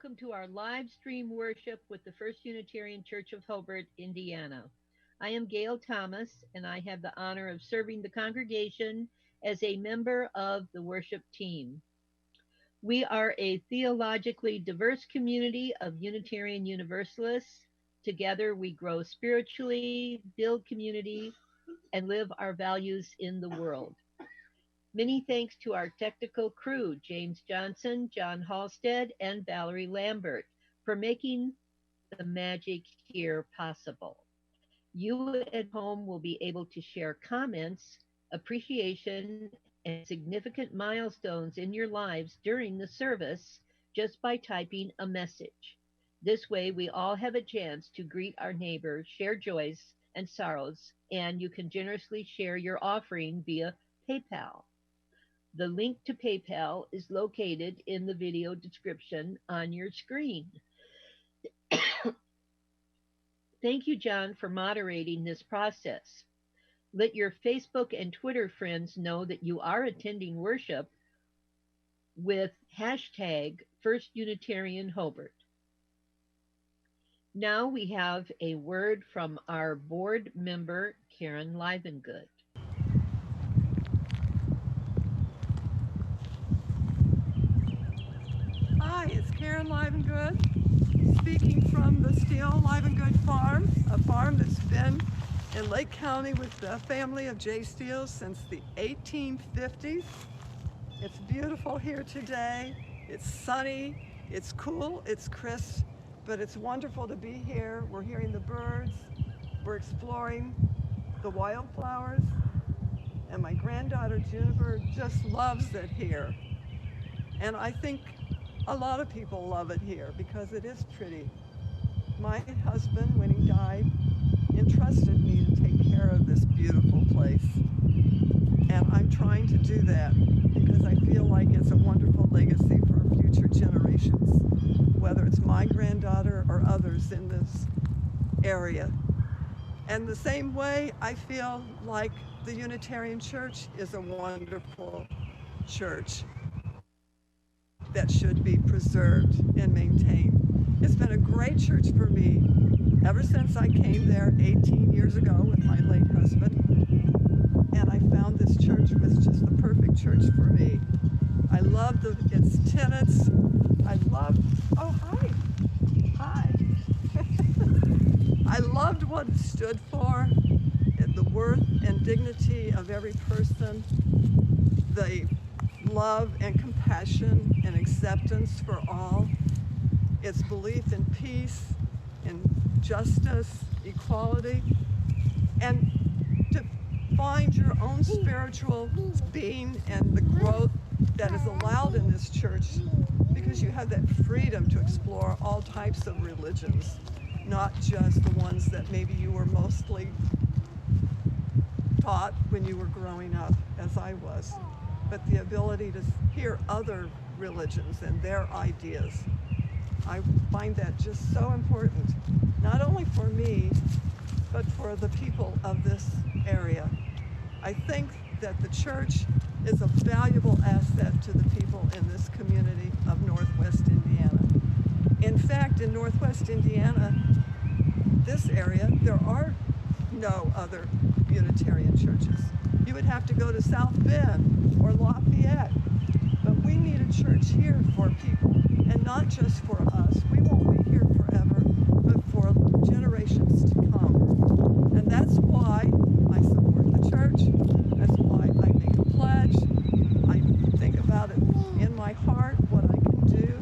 welcome to our live stream worship with the First Unitarian Church of Hobart, Indiana. I am Gail Thomas, and I have the honor of serving the congregation as a member of the worship team. We are a theologically diverse community of Unitarian Universalists. Together, we grow spiritually, build community, and live our values in the world. Many thanks to our technical crew, James Johnson, John Halstead, and Valerie Lambert, for making the magic here possible. You at home will be able to share comments, appreciation, and significant milestones in your lives during the service just by typing a message. This way, we all have a chance to greet our neighbor, share joys and sorrows, and you can generously share your offering via PayPal. The link to PayPal is located in the video description on your screen. Thank you, John, for moderating this process. Let your Facebook and Twitter friends know that you are attending worship with hashtag First Unitarian Hobart. Now we have a word from our board member, Karen Livengood. Hi, it's Karen Livengood, speaking from the Steele Livengood Farm, a farm that's been in Lake County with the family of J. Steele since the 1850s. It's beautiful here today. It's sunny, it's cool, it's crisp, but it's wonderful to be here. We're hearing the birds, we're exploring the wildflowers, and my granddaughter Juniper just loves it here. And I think a lot of people love it here because it is pretty. My husband, when he died, entrusted me to take care of this beautiful place. And I'm trying to do that because I feel like it's a wonderful legacy for future generations, whether it's my granddaughter or others in this area. And the same way, I feel like the Unitarian Church is a wonderful church that should be preserved and maintained. It's been a great church for me ever since I came there 18 years ago with my late husband. And I found this church was just the perfect church for me. I loved its tenets. Oh, hi. Hi. I loved what it stood for, the worth and dignity of every person, the love and compassion and acceptance for all, its belief in peace, in justice, equality, and to find your own spiritual being and the growth that is allowed in this church because you have that freedom to explore all types of religions, not just the ones that maybe you were mostly taught when you were growing up, as I was, but the ability to hear other religions and their ideas. I find that just so important, not only for me, but for the people of this area. I think that the church is a valuable asset to the people in this community of Northwest Indiana. In fact, in Northwest Indiana, this area, there are no other Unitarian churches. You would have to go to South Bend or Lafayette. But we need a church here for people, and not just for us. We won't be here forever, but for generations to come. And that's why I support the church. That's why I make a pledge. I think about it in my heart, what I can do,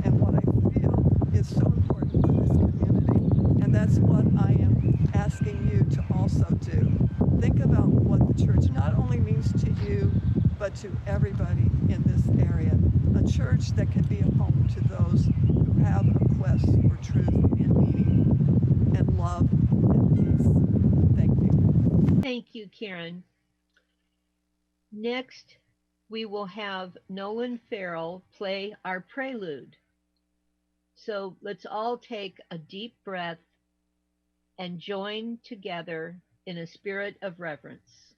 and what I feel is so important for this community. And that's what I am asking you to also do. Think about what the church not only means to you, but to everybody in this area. A church that can be a home to those who have a quest for truth and meaning and love and peace. Thank you. Thank you, Karen. Next, we will have Nolan Farrell play our prelude. So let's all take a deep breath and join together in a spirit of reverence.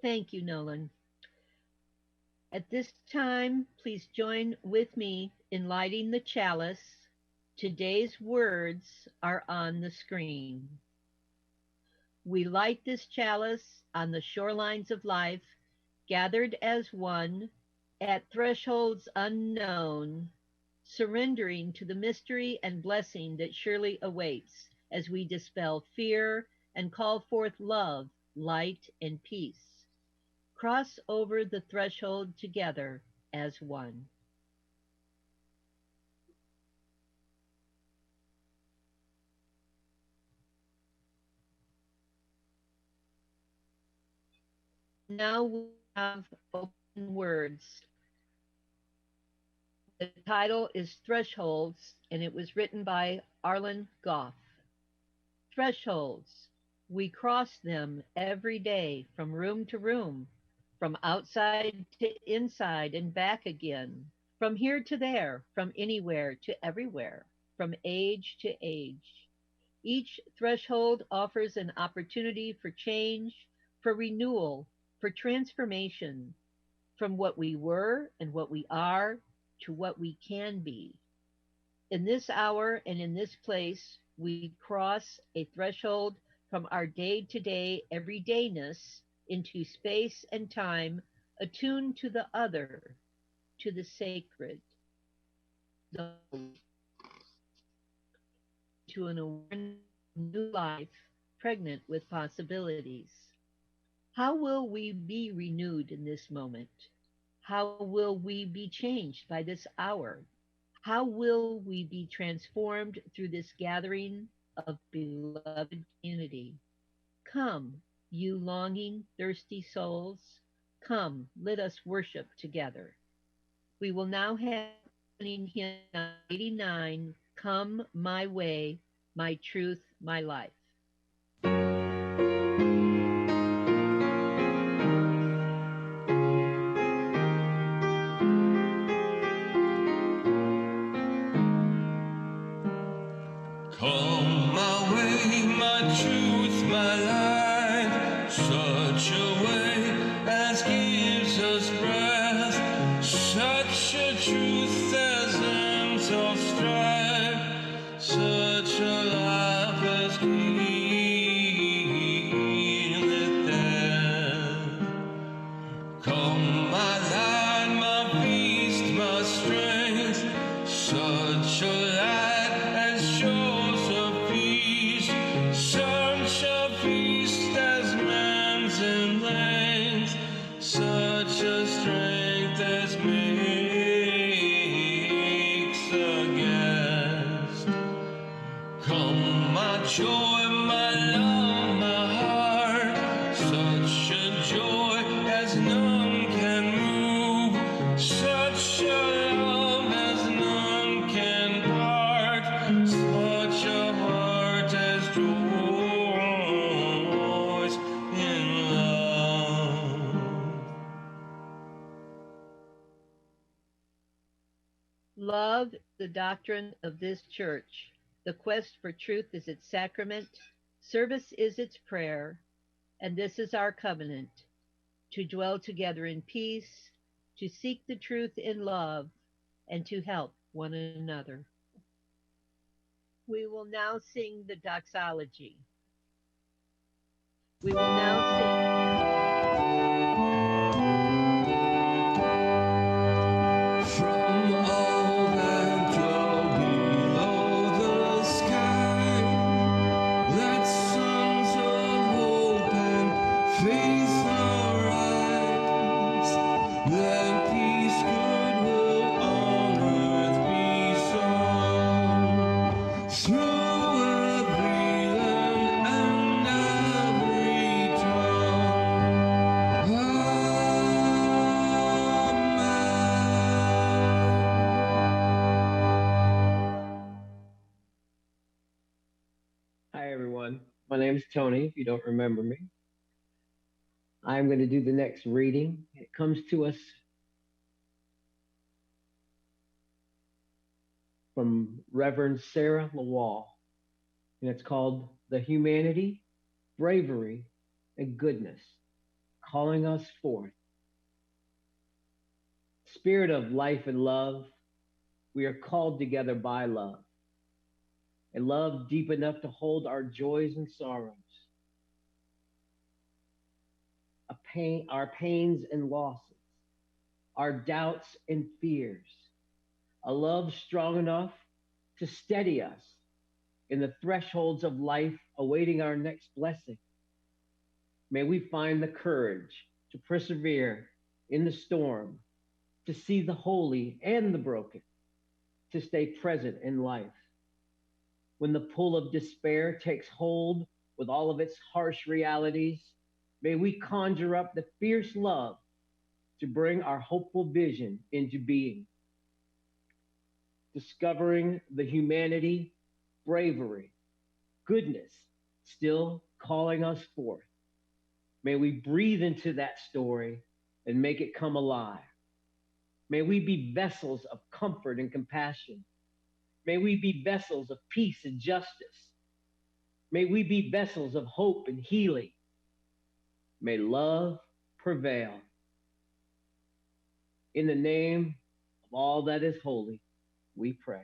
Thank you, Nolan. At this time, please join with me in lighting the chalice. Today's words are on the screen. We light this chalice on the shorelines of life, gathered as one, at thresholds unknown, surrendering to the mystery and blessing that surely awaits as we dispel fear and call forth love, light, and peace. Cross over the threshold together as one. Now we have open words. The title is Thresholds, and it was written by Arlen Goff. Thresholds. We cross them every day from room to room, from outside to inside and back again, from here to there, from anywhere to everywhere, from age to age. Each threshold offers an opportunity for change, for renewal, for transformation, from what we were and what we are to what we can be. In this hour and in this place, we cross a threshold from our day to day everydayness into space and time attuned to the other, to the sacred, the holy, to an awareness of new life pregnant with possibilities. How will we be renewed in this moment? How will we be changed by this hour? How will we be transformed through this gathering of beloved community? Come, you longing, thirsty souls. Come, let us worship together. We will now have opening hymn 89, Come My Way, My Truth, My Life. Come my way, my truth, my life, such a way as gives us breath, such a truth as ends all strife, such a life as healeth death. Come my light, my feast, my strength, such a light as shows a feast, such a feast as mends in length, such a strength as makes a guest. Come my joy, my love, my heart, such a joy as none can move, such a love as none can part, such a heart as joys in love. Love is the doctrine of this church. The quest for truth is its sacrament. Service is its prayer. And this is our covenant to dwell together in peace, to seek the truth in love, and to help one another. We will now sing the Doxology. We will now From all that dwell below the sky, let sons of hope and faith arise. Let peace, goodwill on earth be sown, through every land and every tongue. Hi, everyone. My name is Tony, if you don't remember me. I'm going to do the next reading. It comes to us from Reverend Sarah Lawal, and it's called The Humanity, Bravery, and Goodness calling us forth. Spirit of life and love, we are called together by love, a love deep enough to hold our joys and sorrows, our pains and losses, our doubts and fears, a love strong enough to steady us in the thresholds of life, awaiting our next blessing. May we find the courage to persevere in the storm, to see the holy and the broken, to stay present in life. When the pull of despair takes hold with all of its harsh realities, may we conjure up the fierce love to bring our hopeful vision into being. Discovering the humanity, bravery, goodness still calling us forth. May we breathe into that story and make it come alive. May we be vessels of comfort and compassion. May we be vessels of peace and justice. May we be vessels of hope and healing. May love prevail. In the name of all that is holy, we pray.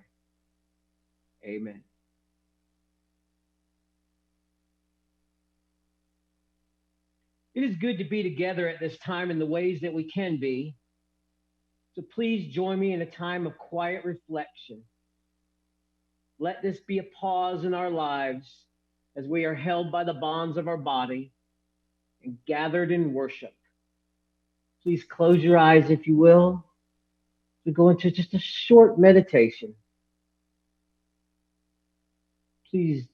Amen. It is good to be together at this time in the ways that we can be. So please join me in a time of quiet reflection. Let this be a pause in our lives as we are held by the bonds of our body and gathered in worship. Please close your eyes, if you will. We go into just a short meditation. Please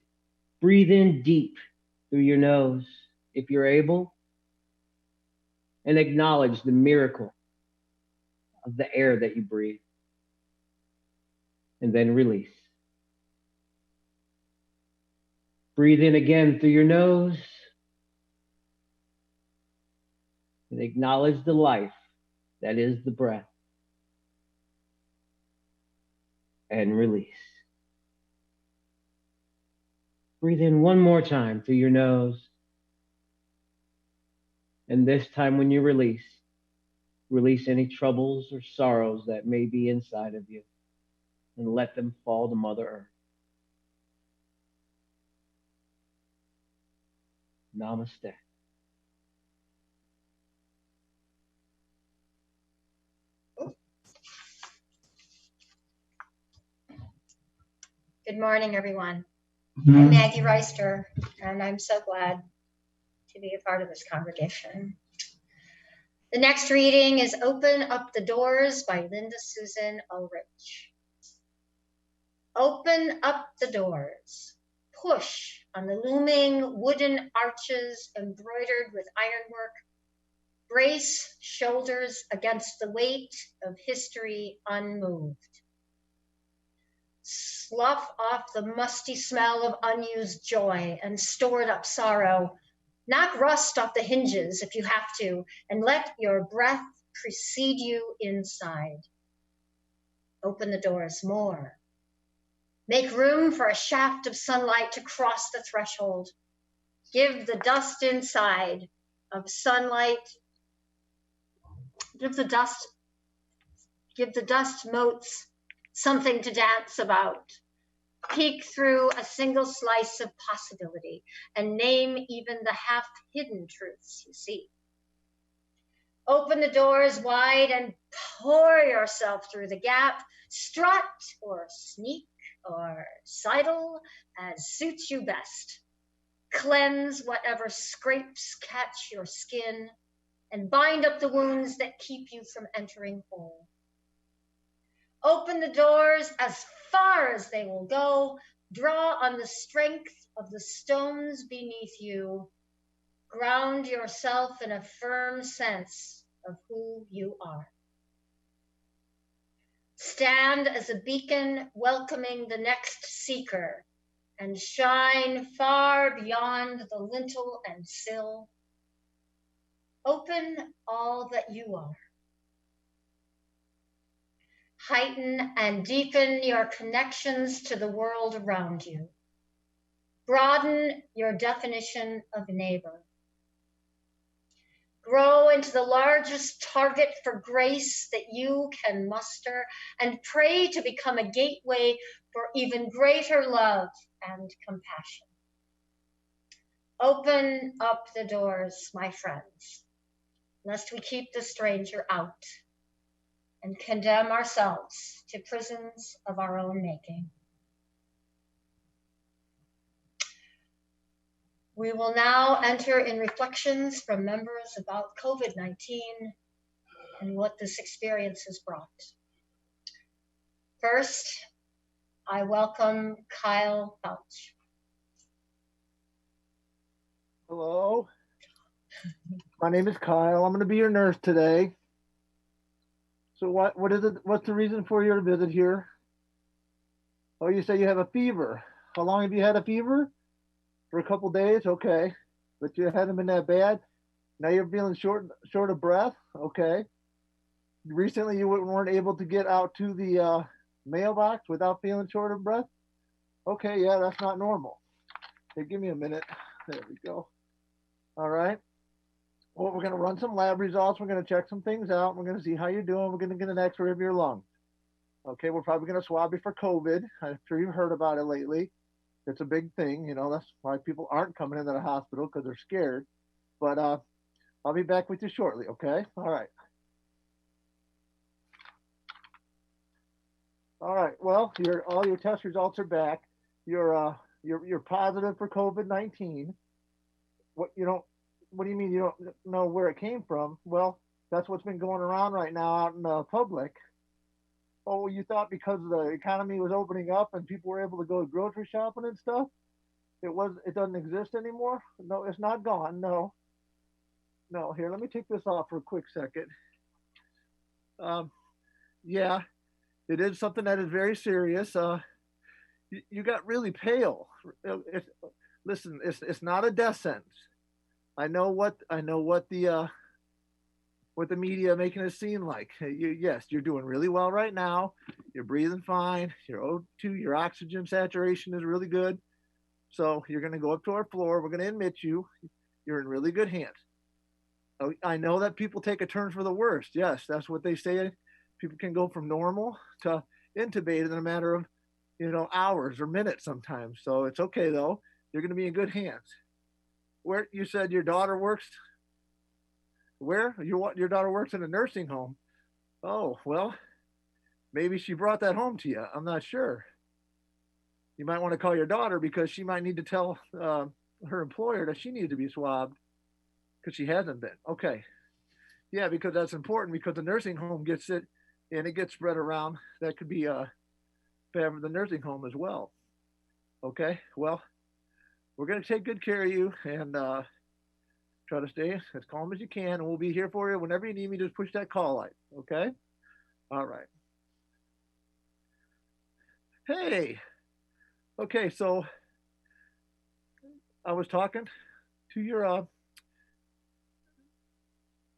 breathe in deep through your nose, if you're able, and acknowledge the miracle of the air that you breathe. And then release. Breathe in again through your nose and acknowledge the life that is the breath. And release. Breathe in one more time through your nose. And this time when you release any troubles or sorrows that may be inside of you and let them fall to Mother Earth. Namaste. Good morning, everyone. I'm Maggie Reister, and I'm so glad to be a part of this congregation. The next reading is Open Up the Doors by Linda Susan Ulrich. Open up the doors. Push on the looming wooden arches embroidered with ironwork. Brace shoulders against the weight of history unmoved. Slough off the musty smell of unused joy and stored up sorrow. Knock rust off the hinges if you have to, and let your breath precede you inside. Open the doors more. Make room for a shaft of sunlight to cross the threshold. Give the dust inside of sunlight. Give the dust motes something to dance about. Peek through a single slice of possibility and name even the half-hidden truths you see. Open the doors wide and pour yourself through the gap. Strut or sneak or sidle as suits you best. Cleanse whatever scrapes catch your skin and bind up the wounds that keep you from entering whole. Open the doors as far as they will go. Draw on the strength of the stones beneath you. Ground yourself in a firm sense of who you are. Stand as a beacon welcoming the next seeker and shine far beyond the lintel and sill. Open all that you are. Heighten and deepen your connections to the world around you. Broaden your definition of neighbor. Grow into the largest target for grace that you can muster, and pray to become a gateway for even greater love and compassion. Open up the doors, my friends, lest we keep the stranger out and condemn ourselves to prisons of our own making. We will now enter in reflections from members about COVID-19 and what this experience has brought. First, I welcome Kyle Felch. Hello, my name is Kyle. I'm going to be your nurse today. So what is it? What's the reason for your visit here? Oh, you say you have a fever. How long have you had a fever? For a couple days, okay. But you hadn't been that bad. Now you're feeling short of breath, okay. Recently you weren't able to get out to the mailbox without feeling short of breath. Okay, yeah, that's not normal. Hey, give me a minute. There we go. All right. Well, we're going to run some lab results. We're going to check some things out. We're going to see how you're doing. We're going to get an x-ray of your lungs. Okay, we're probably going to swab you for COVID. I'm sure you've heard about it lately. It's a big thing. You know, that's why people aren't coming into the hospital, because they're scared. But I'll be back with you shortly, okay? All right. All right, well, all your test results are back. You're positive for COVID-19. What do you mean you don't know where it came from? Well, that's what's been going around right now out in the public. Oh, you thought because the economy was opening up and people were able to go grocery shopping and stuff, it doesn't exist anymore? No, it's not gone. No. Here, let me take this off for a quick second. Yeah, it is something that is very serious. You got really pale. Listen, it's not a death sentence. I know what the media making it seem like. Yes, you're doing really well right now. You're breathing fine. Your O2, your oxygen saturation is really good. So you're going to go up to our floor. We're going to admit you. You're in really good hands. I know that people take a turn for the worst. Yes, that's what they say. People can go from normal to intubated in a matter of, hours or minutes sometimes. So it's okay though. You're going to be in good hands. Where you said your daughter works? Where? Your daughter works in a nursing home. Oh, well, maybe she brought that home to you. I'm not sure. You might want to call your daughter, because she might need to tell her employer that she needs to be swabbed, because she hasn't been. Okay. Yeah, because that's important, because the nursing home gets it and it gets spread around. That could be bad for the nursing home as well. Okay. Well, we're going to take good care of you and try to stay as calm as you can, and we'll be here for you whenever you need me. Just push that call light. Okay. All right. Hey. Okay. So I was talking to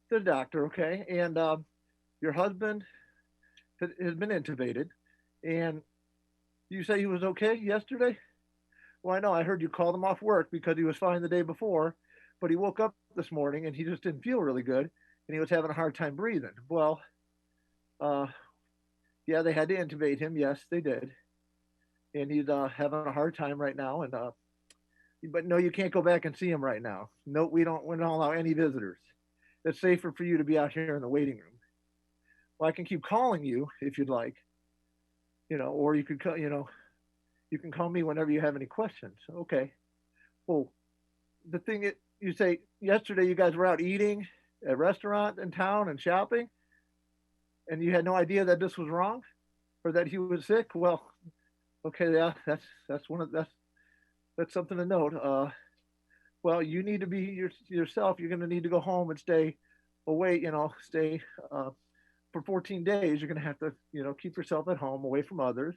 the doctor. Okay. And your husband has been intubated, and you say he was okay yesterday? Well, I know. I heard you called him off work because he was fine the day before, but he woke up this morning and he just didn't feel really good, and he was having a hard time breathing. Well, yeah, they had to intubate him. Yes, they did, and he's having a hard time right now. And but no, you can't go back and see him right now. No, we don't allow any visitors. It's safer for you to be out here in the waiting room. Well, I can keep calling you if you'd like, or you could, you can call me whenever you have any questions. Okay. Well, the thing is, you say yesterday you guys were out eating at a restaurant in town and shopping, and you had no idea that this was wrong or that he was sick. Well, okay, yeah, that's something to note. Well, you need to be yourself. You're going to need to go home and stay away. Stay for 14 days. You're going to have to, keep yourself at home, away from others.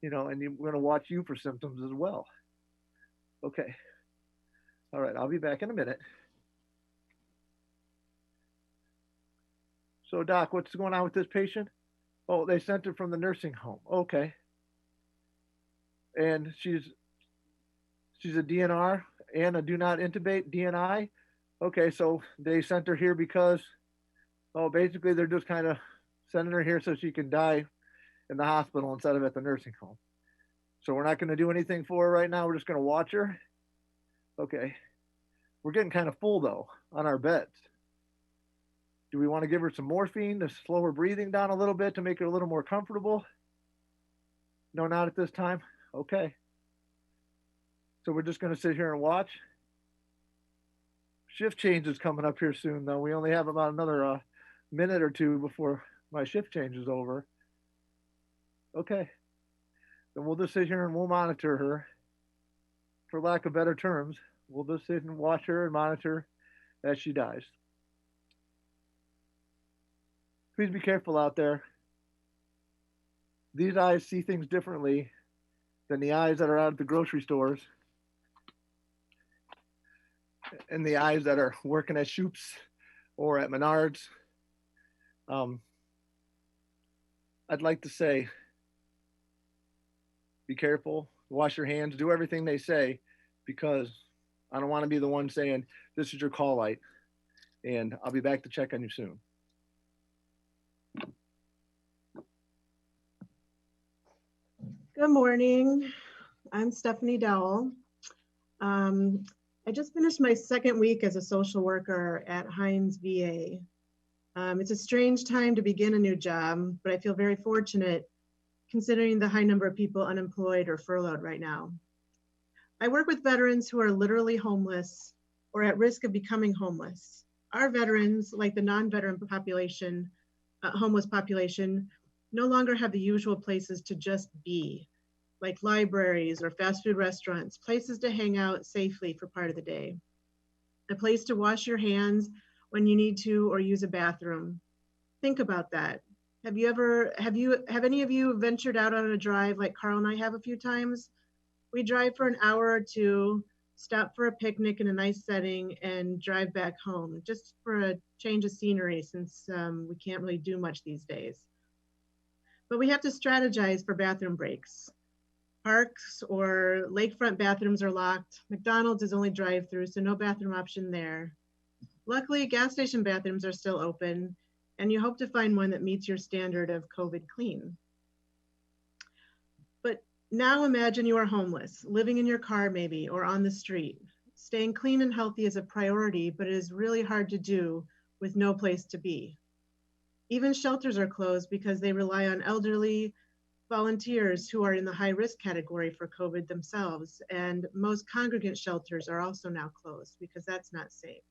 And we're going to watch you for symptoms as well. Okay. All right. I'll be back in a minute. So, Doc, what's going on with this patient? Oh, they sent her from the nursing home. Okay. And she's a DNR and a do not intubate DNI. Okay, so they sent her here because, oh, basically they're just kind of sending her here so she can die in the hospital instead of at the nursing home. So we're not going to do anything for her right now. We're just going to watch her. Okay. We're getting kind of full though on our beds. Do we want to give her some morphine to slow her breathing down a little bit to make her a little more comfortable? No, not at this time. Okay. So we're just going to sit here and watch. Shift change is coming up here soon, though. We only have about another minute or two before my shift change is over. Okay. Then we'll just sit here and we'll monitor her. For lack of better terms, we'll just sit and watch her and monitor as she dies. Please be careful out there. These eyes see things differently than the eyes that are out at the grocery stores and the eyes that are working at Shoop's or at Menards. I'd like to say, be careful, wash your hands, do everything they say, because I don't want to be the one saying, this is your call light, and I'll be back to check on you soon. Good morning. I'm Stephanie Dowell. I just finished my second week as a social worker at Hines VA. It's a strange time to begin a new job, but I feel very fortunate considering the high number of people unemployed or furloughed right now. I work with veterans who are literally homeless or at risk of becoming homeless. Our veterans, like the non-veteran population, homeless population, no longer have the usual places to just be, like libraries or fast food restaurants, places to hang out safely for part of the day, a place to wash your hands when you need to or use a bathroom. Think about that. Have any of you ventured out on a drive like Carl and I have a few times? We drive for an hour or two, stop for a picnic in a nice setting, and drive back home, just for a change of scenery since we can't really do much these days. But we have to strategize for bathroom breaks. Parks or lakefront bathrooms are locked. McDonald's is only drive-through, so no bathroom option there. Luckily, gas station bathrooms are still open, and you hope to find one that meets your standard of COVID clean. But now imagine you are homeless, living in your car maybe, or on the street. Staying clean and healthy is a priority, but it is really hard to do with no place to be. Even shelters are closed because they rely on elderly volunteers who are in the high risk category for COVID themselves. And most congregant shelters are also now closed because that's not safe.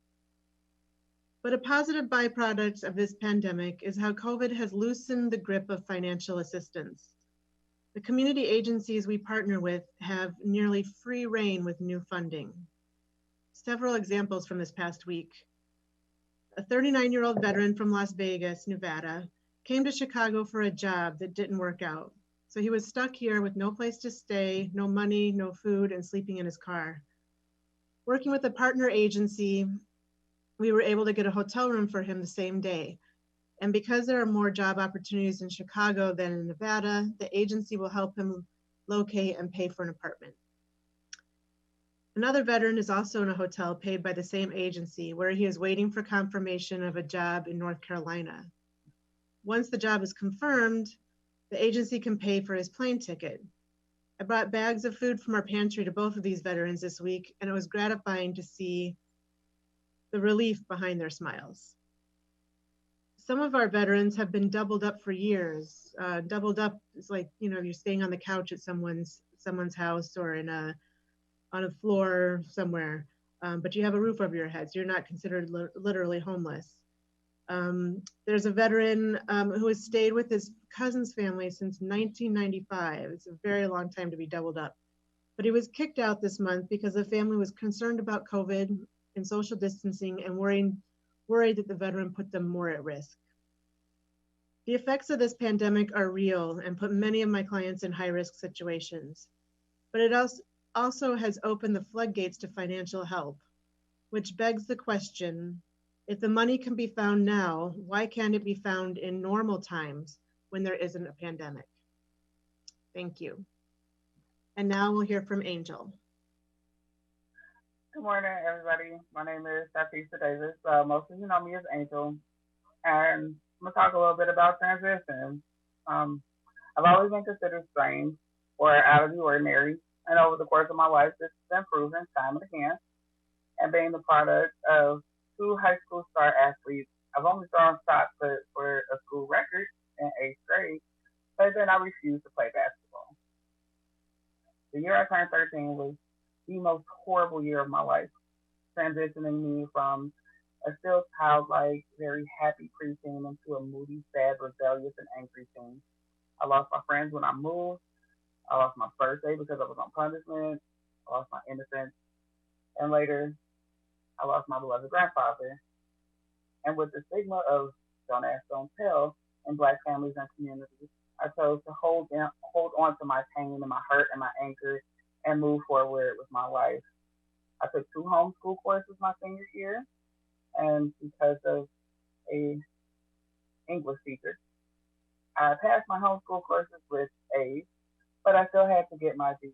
But a positive byproduct of this pandemic is how COVID has loosened the grip of financial assistance. The community agencies we partner with have nearly free rein with new funding. Several examples from this past week. A 39-year-old veteran from Las Vegas, Nevada, came to Chicago for a job that didn't work out. So he was stuck here with no place to stay, no money, no food, and sleeping in his car. Working with a partner agency, we were able to get a hotel room for him the same day. And because there are more job opportunities in Chicago than in Nevada, the agency will help him locate and pay for an apartment. Another veteran is also in a hotel paid by the same agency where he is waiting for confirmation of a job in North Carolina. Once the job is confirmed, the agency can pay for his plane ticket. I brought bags of food from our pantry to both of these veterans this week, and it was gratifying to see the relief behind their smiles. Some of our veterans have been doubled up for years. Doubled up is like, you're staying on the couch at someone's house or on a floor somewhere, but you have a roof over your head, so you're not considered literally homeless. There's a veteran who has stayed with his cousin's family since 1995. It's a very long time to be doubled up. But he was kicked out this month because the family was concerned about COVID and social distancing and worried that the veteran put them more at risk. The effects of this pandemic are real and put many of my clients in high-risk situations. But it also has opened the floodgates to financial help, which begs the question, if the money can be found now, why can't it be found in normal times when there isn't a pandemic? Thank you. And now we'll hear from Angel. Good morning, everybody. My name is Safisa Davis. Most of you know me as Angel, and I'm gonna talk a little bit about transition. Um, I've always been considered strange or out of the ordinary, and over the course of my life, this has been proven time and again. And being the product of two high school star athletes, I've only thrown shots for a school record in eighth grade, but then I refused to play basketball. The year I turned 13 was the most horrible year of my life, transitioning me from a still childlike, very happy preteen into a moody, sad, rebellious, and angry teen. I lost my friends when I moved. I lost my birthday because I was on punishment. I lost my innocence. And later, I lost my beloved grandfather. And with the stigma of don't ask, don't tell in Black families and communities, I chose to hold on to my pain and my hurt and my anger and move forward with my life. I took two homeschool courses my senior year, and because of a English teacher, I passed my homeschool courses with A's, but I still had to get my GED,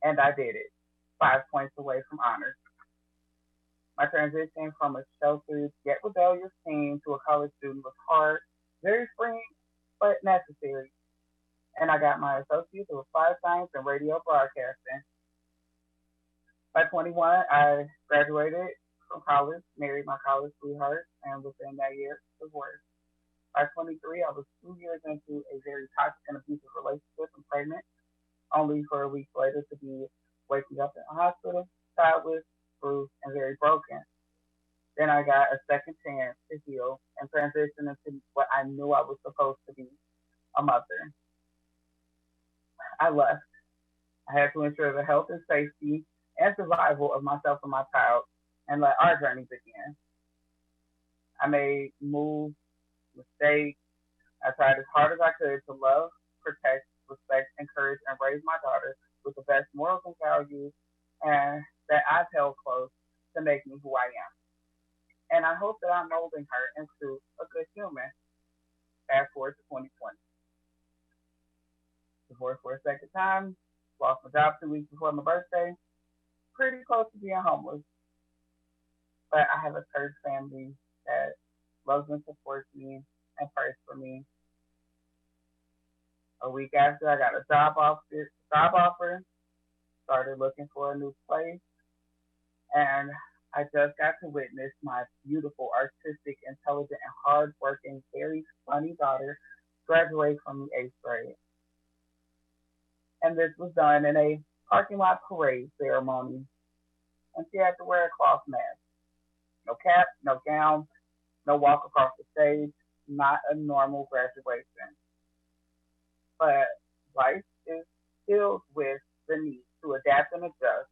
and I did it, 5 points away from honors. My transition from a sheltered yet rebellious teen to a college student was hard, very freeing, but necessary. And I got my associates of applied science and radio broadcasting. By 21, I graduated from college, married my college sweetheart, and within that year, divorced. By 23, I was 2 years into a very toxic and abusive relationship and pregnant, only for a week later to be waking up in a hospital, childless, bruised, and very broken. Then I got a second chance to heal and transition into what I knew I was supposed to be, a mother. I left. I had to ensure the health and safety and survival of myself and my child and let our journey begin. I made moves, mistakes. I tried as hard as I could to love, protect, respect, encourage, and raise my daughter with the best morals and values and that I've held close to make me who I am. And I hope that I'm molding her into a good human. Fast forward to 2020. Divorced for a second time, lost my job 2 weeks before my birthday, pretty close to being homeless. But I have a church family that loves and supports me and prays for me. A week after, I got a job offer, started looking for a new place, and I just got to witness my beautiful, artistic, intelligent, and hardworking, very funny daughter graduate from the eighth grade. And this was done in a parking lot parade ceremony. And she had to wear a cloth mask. No cap, no gown, no walk across the stage, not a normal graduation. But life is filled with the need to adapt and adjust.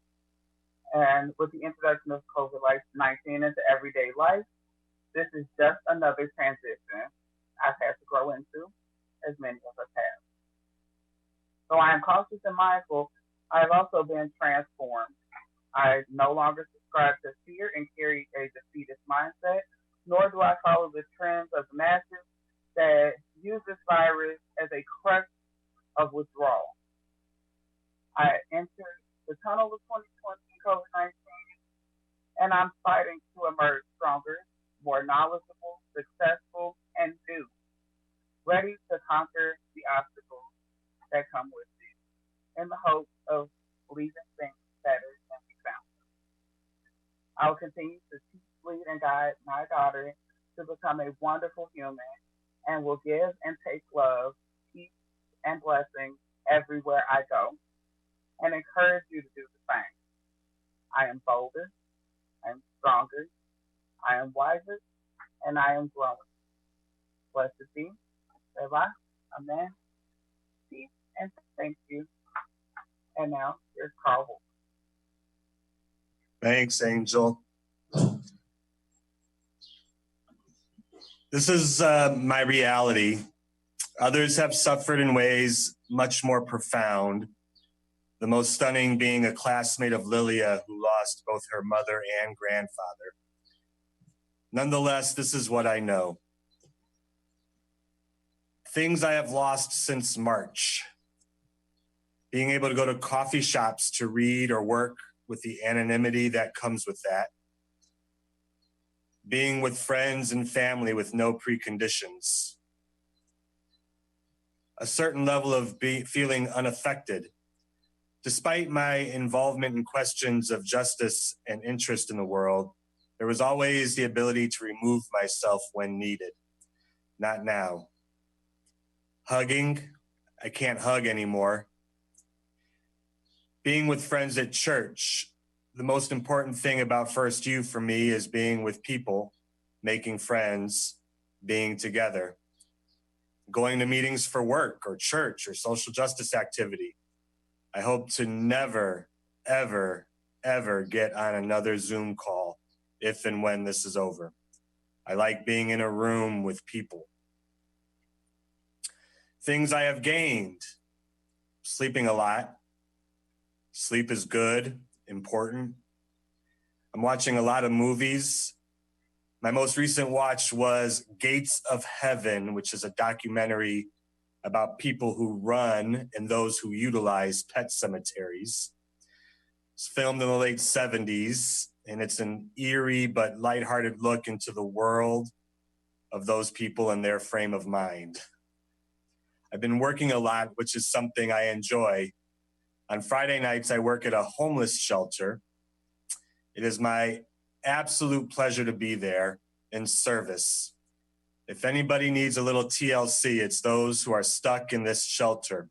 And with the introduction of COVID-19 into everyday life, this is just another transition I've had to grow into, as many of us have. So I am cautious and mindful. I have also been transformed. I no longer subscribe to fear and carry a defeatist mindset, nor do I follow the trends of the masses that use this virus as a crutch of withdrawal. I entered the tunnel of 2020 COVID-19, and I'm fighting to emerge stronger, more knowledgeable, successful, and new, ready to conquer the obstacles that come with it, in the hope of leaving things better than we found them. I will continue to teach, lead, and guide my daughter to become a wonderful human, and will give and take love, peace, and blessings everywhere I go, and encourage you to do the same. I am bolder, I am stronger, I am wiser, and I am growing. Blessed be, Selah, Amen, peace, and thank you. And now, here's Carl Wolf. Thanks, Angel. This is my reality. Others have suffered in ways much more profound. The most stunning being a classmate of Lilia who lost both her mother and grandfather. Nonetheless, this is what I know. Things I have lost since March. Being able to go to coffee shops to read or work with the anonymity that comes with that. Being with friends and family with no preconditions. A certain level of feeling unaffected. Despite my involvement in questions of justice and interest in the world, there was always the ability to remove myself when needed. Not now. Hugging, I can't hug anymore. Being with friends at church, the most important thing about First U for me is being with people, making friends, being together. Going to meetings for work or church or social justice activity. I hope to never, ever, ever get on another Zoom call if and when this is over. I like being in a room with people. Things I have gained. Sleeping a lot. Sleep is good, important. I'm watching a lot of movies. My most recent watch was Gates of Heaven, which is a documentary about people who run and those who utilize pet cemeteries. It's filmed in the late 70s, and it's an eerie but lighthearted look into the world of those people and their frame of mind. I've been working a lot, which is something I enjoy. On Friday nights, I work at a homeless shelter. It is my absolute pleasure to be there in service. If anybody needs a little TLC, it's those who are stuck in this shelter.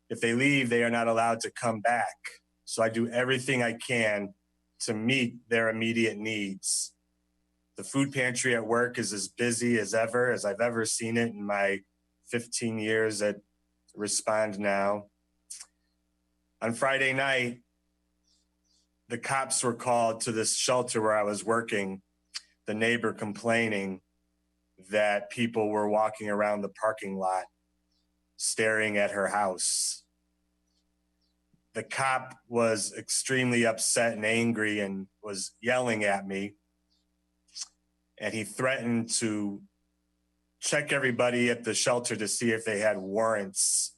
If they leave, they are not allowed to come back. So I do everything I can to meet their immediate needs. The food pantry at work is as busy as I've ever seen it in my 15 years at Respond Now. On Friday night, the cops were called to this shelter where I was working, the neighbor complaining that people were walking around the parking lot staring at her house. The cop was extremely upset and angry and was yelling at me. And he threatened to check everybody at the shelter to see if they had warrants,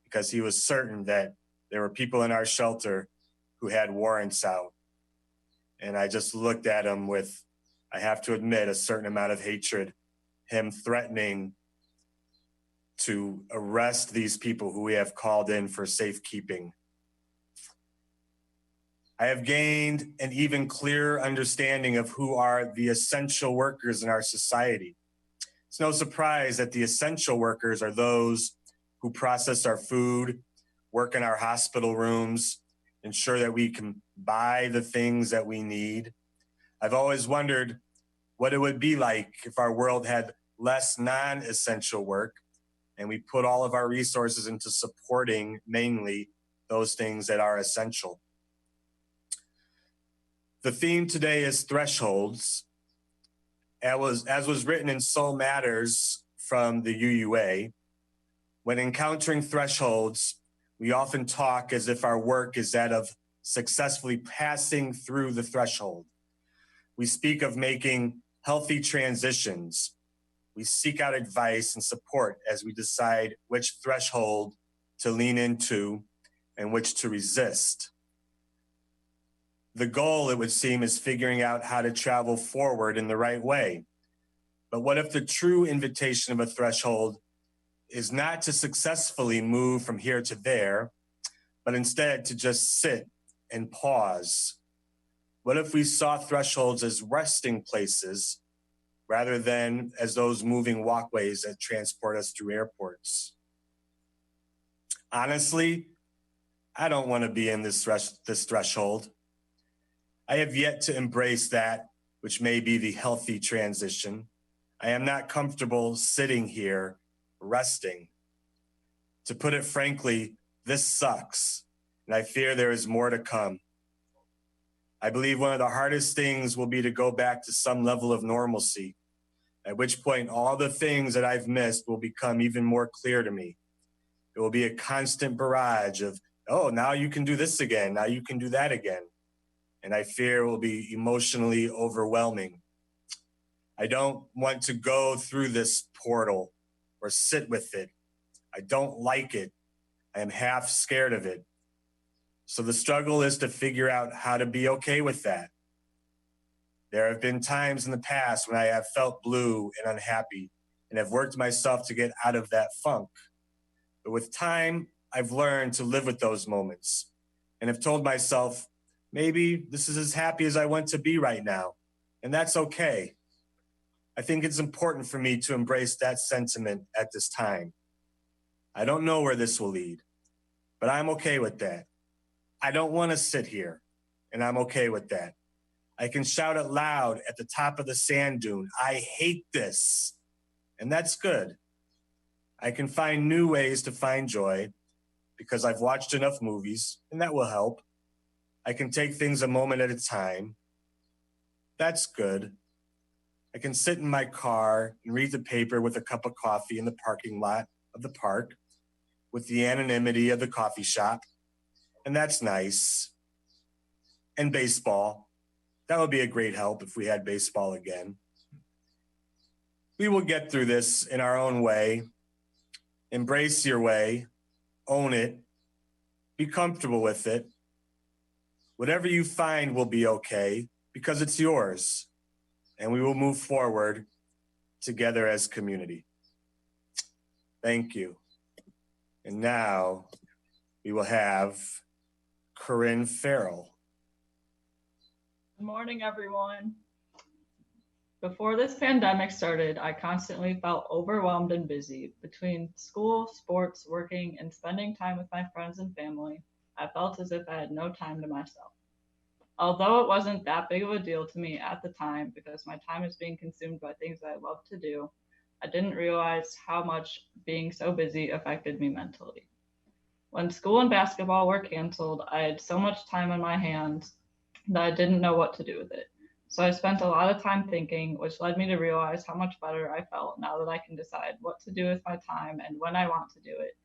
because he was certain that there were people in our shelter who had warrants out. And I just looked at him with, I have to admit, a certain amount of hatred, him threatening to arrest these people who we have called in for safekeeping. I have gained an even clearer understanding of who are the essential workers in our society. It's no surprise that the essential workers are those who process our food, work in our hospital rooms, ensure that we can buy the things that we need. I've always wondered what it would be like if our world had less non-essential work and we put all of our resources into supporting mainly those things that are essential. The theme today is thresholds. As was written in Soul Matters from the UUA, when encountering thresholds, we often talk as if our work is that of successfully passing through the threshold. We speak of making healthy transitions. We seek out advice and support as we decide which threshold to lean into and which to resist. The goal, it would seem, is figuring out how to travel forward in the right way. But what if the true invitation of a threshold is not to successfully move from here to there, but instead to just sit and pause? What if we saw thresholds as resting places rather than as those moving walkways that transport us through airports? Honestly, I don't want to be in this threshold. I have yet to embrace that which may be the healthy transition. I am not comfortable sitting here resting. To put it frankly, this sucks, and I fear there is more to come. I believe one of the hardest things will be to go back to some level of normalcy, at which point all the things that I've missed will become even more clear to me. It will be a constant barrage of, oh, now you can do this again, now you can do that again. And I fear it will be emotionally overwhelming. I don't want to go through this portal or sit with it. I don't like it. I am half scared of it. So the struggle is to figure out how to be okay with that. There have been times in the past when I have felt blue and unhappy and have worked myself to get out of that funk. But with time, I've learned to live with those moments and have told myself, maybe this is as happy as I want to be right now, and that's okay. I think it's important for me to embrace that sentiment at this time. I don't know where this will lead, but I'm okay with that. I don't want to sit here, and I'm okay with that. I can shout it loud at the top of the sand dune, I hate this, and that's good. I can find new ways to find joy because I've watched enough movies, and that will help. I can take things a moment at a time. That's good. I can sit in my car and read the paper with a cup of coffee in the parking lot of the park with the anonymity of the coffee shop, and that's nice. And baseball. That would be a great help if we had baseball again. We will get through this in our own way. Embrace your way, own it, be comfortable with it. Whatever you find will be okay because it's yours, and we will move forward together as community. Thank you. And now we will have Corinne Farrell. Good morning, everyone. Before this pandemic started, I constantly felt overwhelmed and busy. Between school, sports, working, and spending time with my friends and family, I felt as if I had no time to myself. Although it wasn't that big of a deal to me at the time because my time is being consumed by things I love to do, I didn't realize how much being so busy affected me mentally. When school and basketball were canceled, I had so much time on my hands that I didn't know what to do with it. So I spent a lot of time thinking, which led me to realize how much better I felt now that I can decide what to do with my time and when I want to do it,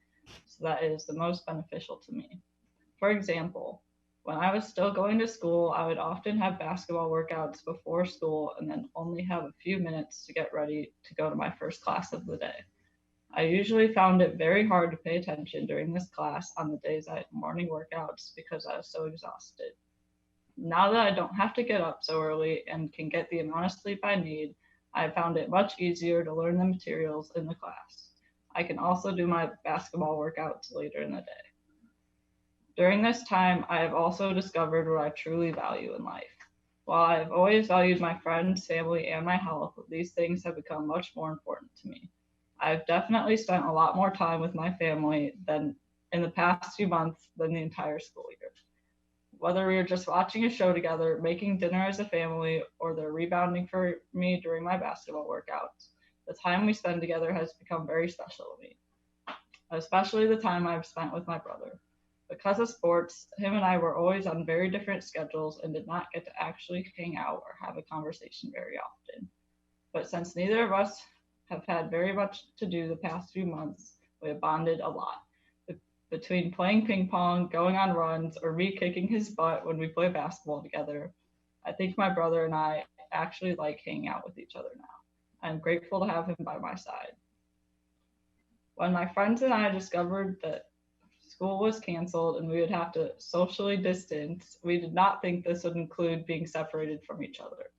so that it is the most beneficial to me. For example, when I was still going to school, I would often have basketball workouts before school and then only have a few minutes to get ready to go to my first class of the day. I usually found it very hard to pay attention during this class on the days I had morning workouts because I was so exhausted. Now that I don't have to get up so early and can get the amount of sleep I need, I found it much easier to learn the materials in the class. I can also do my basketball workouts later in the day. During this time, I have also discovered what I truly value in life. While I have always valued my friends, family, and my health, these things have become much more important to me. I've definitely spent a lot more time with my family than in the past few months than the entire school year. Whether we are just watching a show together, making dinner as a family, or they're rebounding for me during my basketball workouts, the time we spend together has become very special to me, especially the time I've spent with my brother. Because of sports, him and I were always on very different schedules and did not get to actually hang out or have a conversation very often. But since neither of us have had very much to do the past few months, we have bonded a lot. Between playing ping pong, going on runs, or me kicking his butt when we play basketball together, I think my brother and I actually like hanging out with each other now. I'm grateful to have him by my side. When my friends and I discovered that school was canceled and we would have to socially distance, we did not think this would include being separated from each other.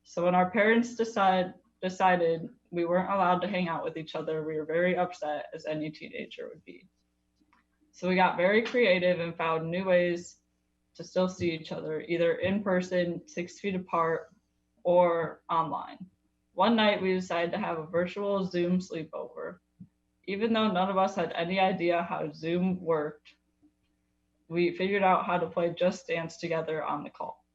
So when our parents decided we weren't allowed to hang out with each other, we were very upset, as any teenager would be. So we got very creative and found new ways to still see each other, either in person, 6 feet apart, or online. One night we decided to have a virtual Zoom sleepover. Even though none of us had any idea how Zoom worked, we figured out how to play Just Dance together on the call.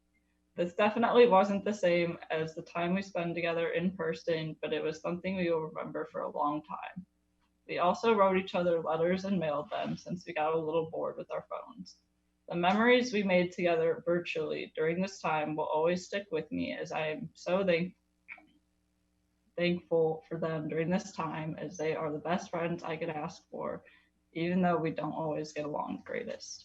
This definitely wasn't the same as the time we spent together in person, but it was something we will remember for a long time. We also wrote each other letters and mailed them since we got a little bored with our phones. The memories we made together virtually during this time will always stick with me, as I am so thankful for them during this time, as they are the best friends I could ask for, even though we don't always get along the greatest.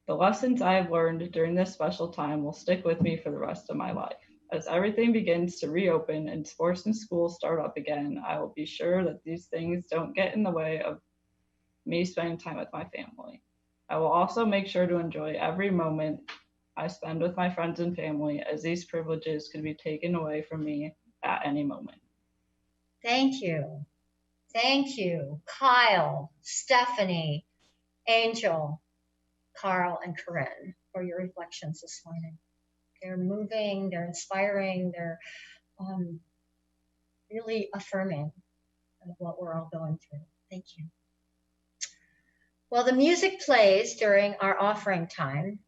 The lessons I have learned during this special time will stick with me for the rest of my life. As everything begins to reopen and sports and school start up again, I will be sure that these things don't get in the way of me spending time with my family. I will also make sure to enjoy every moment I spend with my friends and family, as these privileges could be taken away from me at any moment. Thank you. Thank you, Kyle, Stephanie, Angel, Carl, and Corinne, for your reflections this morning. They're moving, they're inspiring, they're really affirming of what we're all going through. Thank you. While the music plays during our offering time,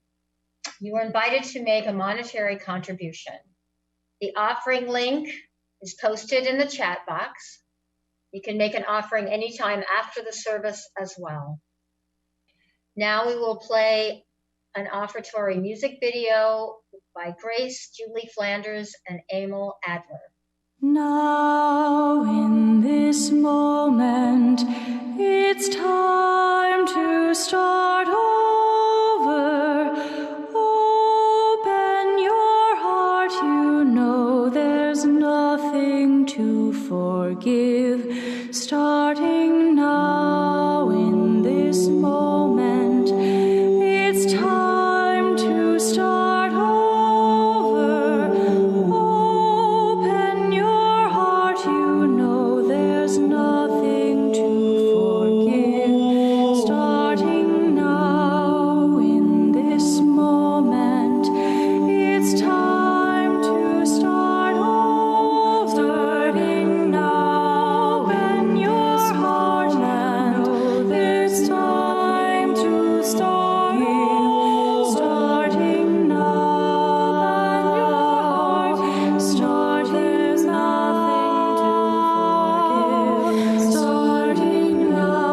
you are invited to make a monetary contribution. The offering link is posted in the chat box. You can make an offering anytime after the service as well. Now we will play an offertory music video by Grace, Julie Flanders, and Emil Adler. Now in this moment, it's time to start over. Open your heart, you know there's nothing to forgive. Starting now in this moment, it's time to start over. Open your heart, you know there's nothing to forgive. Starting now in this moment, it's time to start over. Starting now, open your heart and know there's time to start over. Starting now, open your heart. Start, there's nothing to forgive. Starting now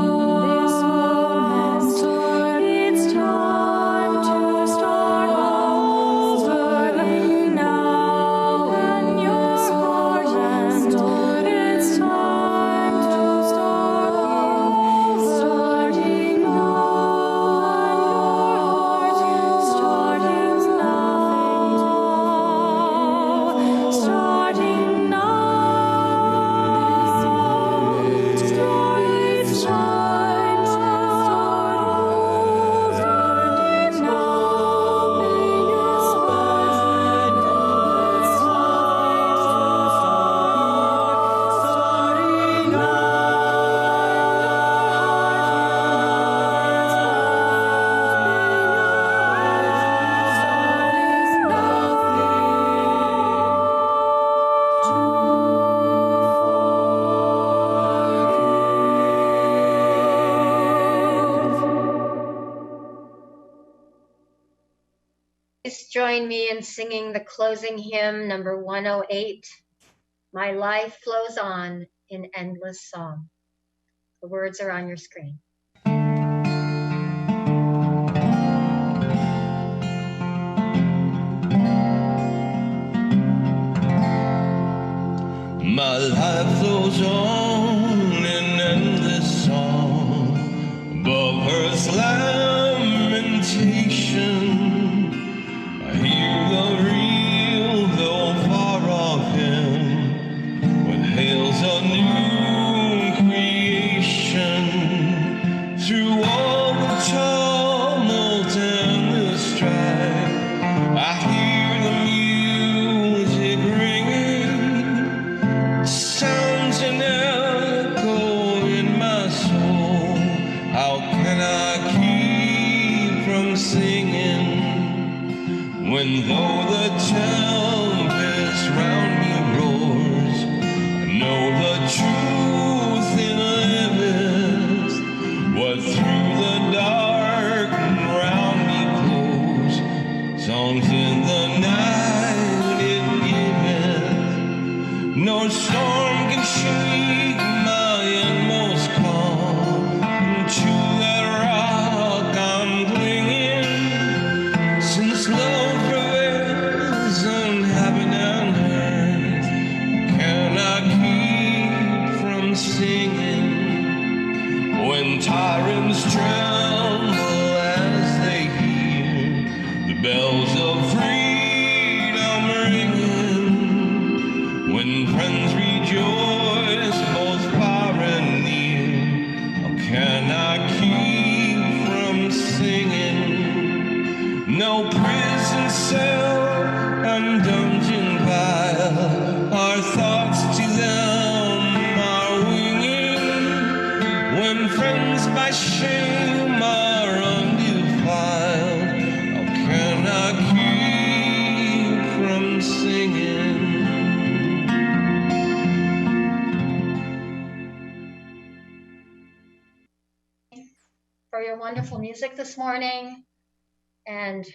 in this moment, it's time to start over. Starting now, open your heart and know it's time to start over. Starting now, starting now, starting Please join me in singing the closing hymn, number 108, My Life Flows On in Endless Song. The words are on your screen. My life flows on in endless song above earth's lamentation. I hear the real, though far off hymn, what hails a new creation. Through all the tumult and the strife, I hear the music ringing. Sounds an echo in my soul. How can I keep from singing when though the tempest round me roars, I know the truth it liveth, what through the dark round me flows, songs in the night it giveth. No storm can shake my inmost calm. To that rock I'm clinging, since love prevails on heaven and earth. Can I keep from singing when tyrants tremble as they hear the bells of freedom ringing? When friends rejoice, both far and by shame are undefiled, how can I keep from singing? For your wonderful music this morning. And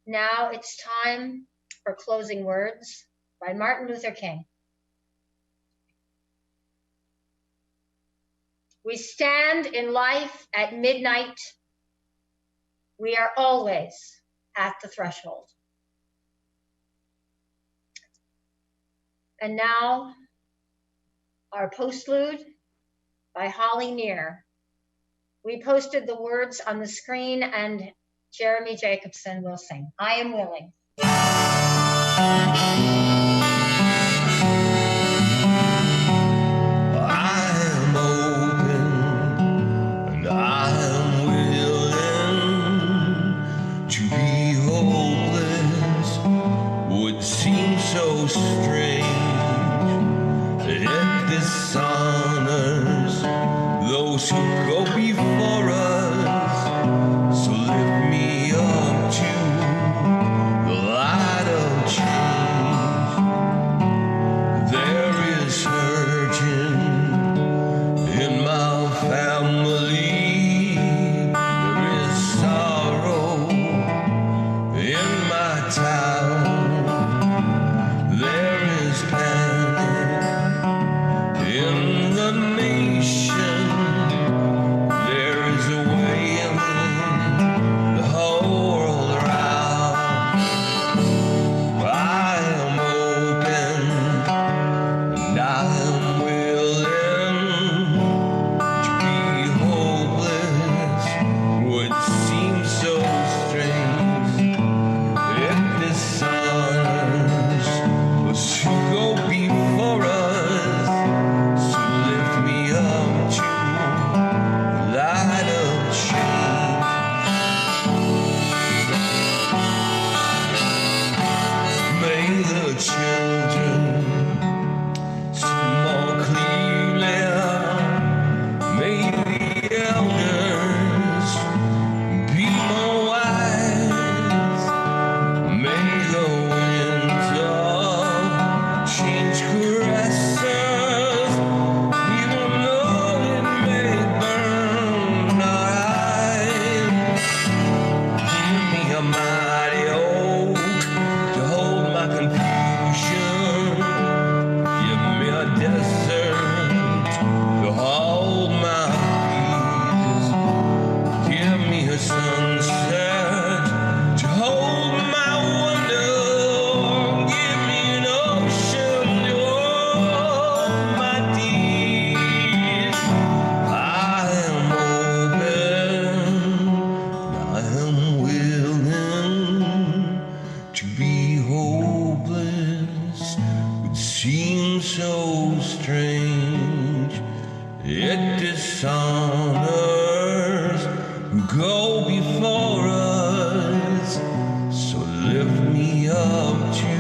now it's time for closing words by Martin Luther King. We stand in life at midnight. We are always at the threshold. And now, our postlude by Holly Neer. We posted the words on the screen, and Jeremy Jacobson will sing. I am willing. So strange, it dishonors those who go before us. So lift me up to the light of change. There is urging in my family. There is sorrow in my town. There is panic in the nation. There is a wailing the whole world around. I am open and I am willing to be hopeless. Would seem so strange if this dishonors those who go before us. So lift me up to the light of change. May the children see more clearly. May the elders be more wise. May the winds of change caress us, even though it may burn our eyes. Give me a mighty oak to hold my confusion. Give me a desert to hold my peace. Give me a sunset to hold my wonder. Give me an ocean to hold my deeds. I am open, I am willing to be hopeless. Would seem so strange. It dishonors who go before us. So lift me up to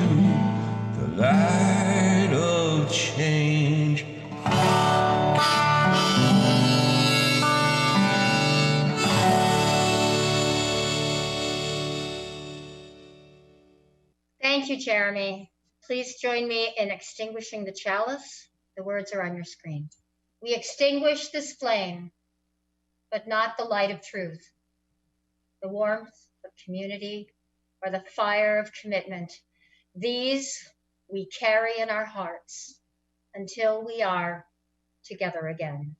the light of change. Thank you, Jeremy. Please join me in extinguishing the chalice. The words are on your screen. We extinguish this flame, but not the light of truth, the warmth of community, or the fire of commitment. These we carry in our hearts until we are together again.